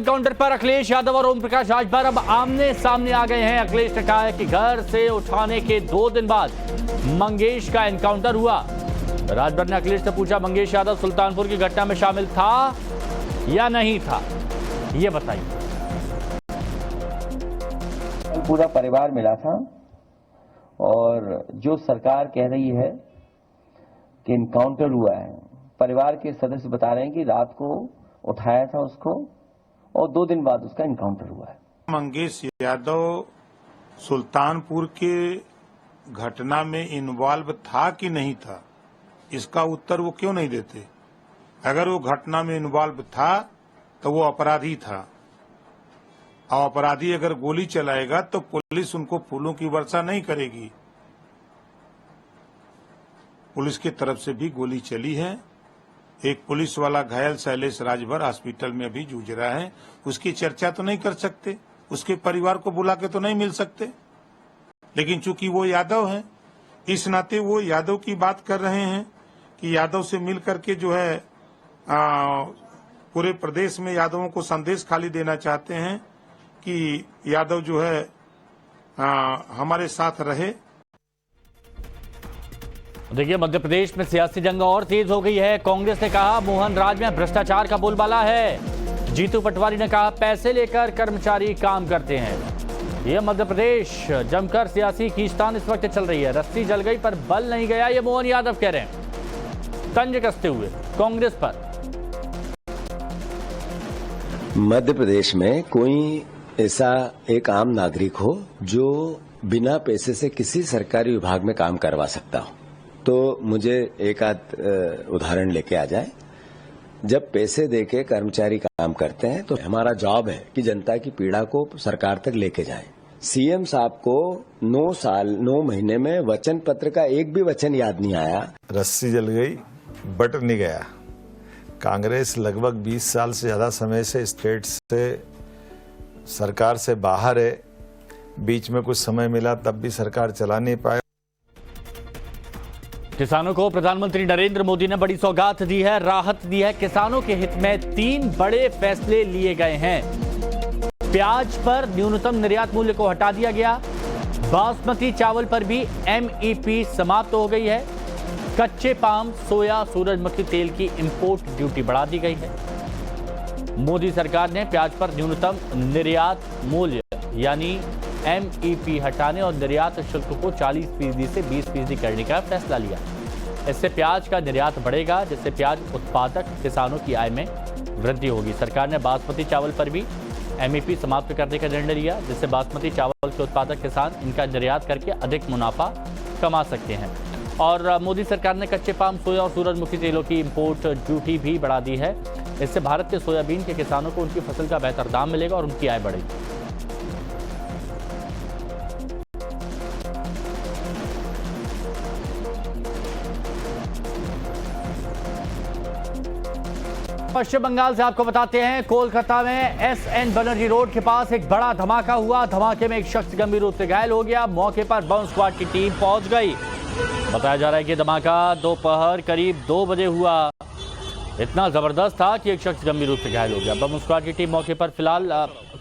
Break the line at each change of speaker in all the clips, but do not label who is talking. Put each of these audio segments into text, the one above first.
Counter पर अखिलेश यादव और ओम प्रकाश राजभर अब आमने सामने आ गए हैं। अखिलेश ने कहा है कि घर से उठाने के 2 दिन बाद मंगेश का एनकाउंटर हुआ। राजभर ने अखिलेश से पूछा, मंगेश यादव सुल्तानपुर की घटना में शामिल था या नहीं था, ये बताइए।
पूरा परिवार मिला था और जो सरकार कह रही है कि एनकाउंटर हुआ है, परिवार के सदस्य बता रहे हैं कि रात को उठाया था उसको और 2 दिन बाद उसका एनकाउंटर हुआ है।
मंगेश यादव सुल्तानपुर के घटना में इन्वॉल्व था कि नहीं था, इसका उत्तर वो क्यों नहीं देते। अगर वो घटना में इन्वॉल्व था तो वो अपराधी था, और अपराधी अगर गोली चलाएगा तो पुलिस उनको फूलों की वर्षा नहीं करेगी। पुलिस की तरफ से भी गोली चली है। एक पुलिस वाला घायल शैलेश राजभर हॉस्पिटल में भी जूझ रहा है। उसकी चर्चा तो नहीं कर सकते, उसके परिवार को बुला के तो नहीं मिल सकते, लेकिन चूंकि वो यादव हैं, इस नाते वो यादव की बात कर रहे हैं कि यादव से मिल करके जो है पूरे प्रदेश में यादवों को संदेश खाली देना चाहते हैं कि यादव जो है हमारे साथ रहे।
देखिए, मध्य प्रदेश में सियासी जंग और तेज हो गई है। कांग्रेस ने कहा मोहन राज में भ्रष्टाचार का बोलबाला है। जीतू पटवारी ने कहा पैसे लेकर कर्मचारी काम करते हैं। यह मध्य प्रदेश जमकर सियासी खींचतान इस वक्त चल रही है। रस्सी जल गई पर बल नहीं गया, ये मोहन यादव कह रहे हैं, तंज कसते हुए कांग्रेस पर।
मध्य प्रदेश में कोई ऐसा एक आम नागरिक हो जो बिना पैसे से किसी सरकारी विभाग में काम करवा सकता हो, तो मुझे एक आध उदाहरण लेके आ जाए। जब पैसे देके कर्मचारी काम करते हैं तो हमारा जॉब है कि जनता की पीड़ा को सरकार तक लेके जाएं। सीएम साहब को 9 साल 9 महीने में वचन पत्र का एक भी वचन याद नहीं आया।
रस्सी जल गई, बटर नहीं गया। कांग्रेस लगभग 20 साल से ज्यादा समय से स्टेट से सरकार से बाहर है। बीच में कुछ समय मिला तब भी सरकार चला नहीं पाए।
किसानों को प्रधानमंत्री नरेंद्र मोदी ने बड़ी सौगात दी है, राहत दी है। किसानों के हित में 3 बड़े फैसले लिए गए हैं। प्याज पर न्यूनतम निर्यात मूल्य को हटा दिया गया। बासमती चावल पर भी एमईपी समाप्त हो गई है। कच्चे पाम, सोया, सूरजमुखी तेल की इंपोर्ट ड्यूटी बढ़ा दी गई है। मोदी सरकार ने प्याज पर न्यूनतम निर्यात मूल्य यानी एमईपी हटाने और निर्यात शुल्क को 40% से 20% करने का फैसला लिया। इससे प्याज का निर्यात बढ़ेगा, जिससे प्याज उत्पादक किसानों की आय में वृद्धि होगी। सरकार ने बासमती चावल पर भी एमईपी समाप्त करने का निर्णय लिया, जिससे बासमती चावल के उत्पादक किसान इनका निर्यात करके अधिक मुनाफा कमा सकते हैं। और मोदी सरकार ने कच्चे पाम, सोया और सूरजमुखी तेलों की इंपोर्ट ड्यूटी भी बढ़ा दी है। इससे भारत के सोयाबीन के किसानों को उनकी फसल का बेहतर दाम मिलेगा और उनकी आय बढ़ेगी। पश्चिम बंगाल से आपको बताते हैं, कोलकाता में एसएन बनर्जी रोड के पास एक बड़ा धमाका हुआ। धमाके में एक शख्स गंभीर रूप से घायल हो गया। मौके पर बम स्क्वाड की टीम पहुंच गई। बताया जा रहा है कि धमाका दोपहर करीब 2 बजे हुआ। इतना जबरदस्त था कि एक शख्स गंभीर रूप से घायल हो गया। बम स्क्वाड की टीम मौके पर फिलहाल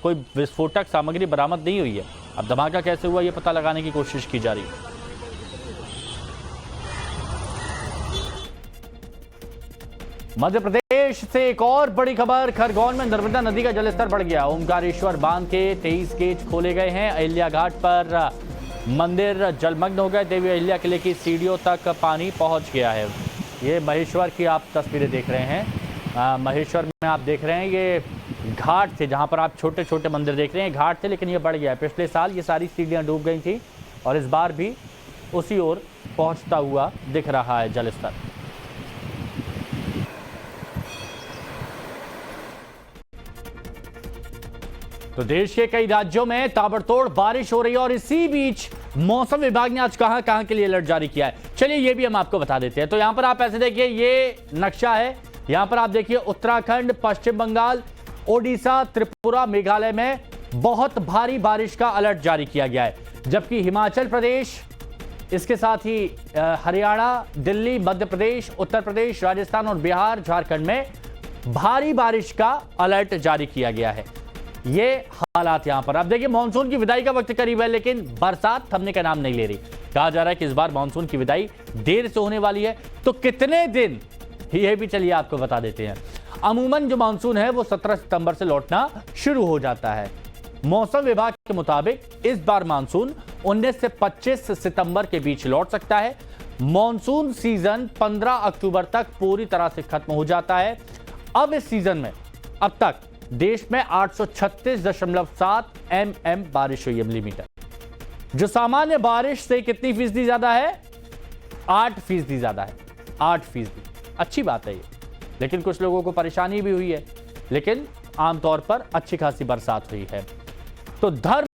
कोई विस्फोटक सामग्री बरामद नहीं हुई है। अब धमाका कैसे हुआ, यह पता लगाने की कोशिश की जा रही है। मध्य प्रदेश से एक और बड़ी खबर। खरगोन में नर्मदा नदी का जलस्तर बढ़ गया। ओमकारेश्वर बांध के 23 गेट खोले गए हैं। अहिल्या घाट पर मंदिर जलमग्न हो गए। देवी अहिल्या किले की सीढ़ियों तक पानी पहुंच गया है। ये महेश्वर की आप तस्वीरें देख रहे हैं। महेश्वर में आप देख रहे हैं ये घाट थे, जहां पर आप छोटे छोटे मंदिर देख रहे हैं, घाट थे, लेकिन ये बढ़ गया है। पिछले साल ये सारी सीढ़ियां डूब गई थी और इस बार भी उसी ओर पहुंचता हुआ दिख रहा है जलस्तर। तो देश के कई राज्यों में ताबड़तोड़ बारिश हो रही है और इसी बीच मौसम विभाग ने आज कहां के लिए अलर्ट जारी किया है, चलिए ये भी हम आपको बता देते हैं। तो यहां पर आप ऐसे देखिए, ये नक्शा है। यहां पर आप देखिए उत्तराखंड, पश्चिम बंगाल, ओडिशा, त्रिपुरा, मेघालय में बहुत भारी बारिश का अलर्ट जारी किया गया है। जबकि हिमाचल प्रदेश, इसके साथ ही हरियाणा, दिल्ली, मध्य प्रदेश, उत्तर प्रदेश, राजस्थान और बिहार, झारखंड में भारी बारिश का अलर्ट जारी किया गया है। ये हालात यहां पर, अब देखिए मानसून की विदाई का वक्त करीब है, लेकिन बरसात थमने का नाम नहीं ले रही। कहा जा रहा है कि इस बार मानसून की विदाई देर से होने वाली है। तो कितने दिन, ये भी चलिए आपको बता देते हैं। अमूमन जो मानसून है वो 17 सितंबर से लौटना शुरू हो जाता है। मौसम विभाग के मुताबिक इस बार मानसून 19 से 25 सितंबर के बीच लौट सकता है। मानसून सीजन 15 अक्टूबर तक पूरी तरह से खत्म हो जाता है। अब इस सीजन में अब तक देश में 836.7 mm बारिश हुई है, मिलीमीटर, जो सामान्य बारिश से कितनी फीसदी ज्यादा है? 8% ज्यादा है, 8%। अच्छी बात है ये, लेकिन कुछ लोगों को परेशानी भी हुई है, लेकिन आमतौर पर अच्छी खासी बरसात हुई है। तो धर्म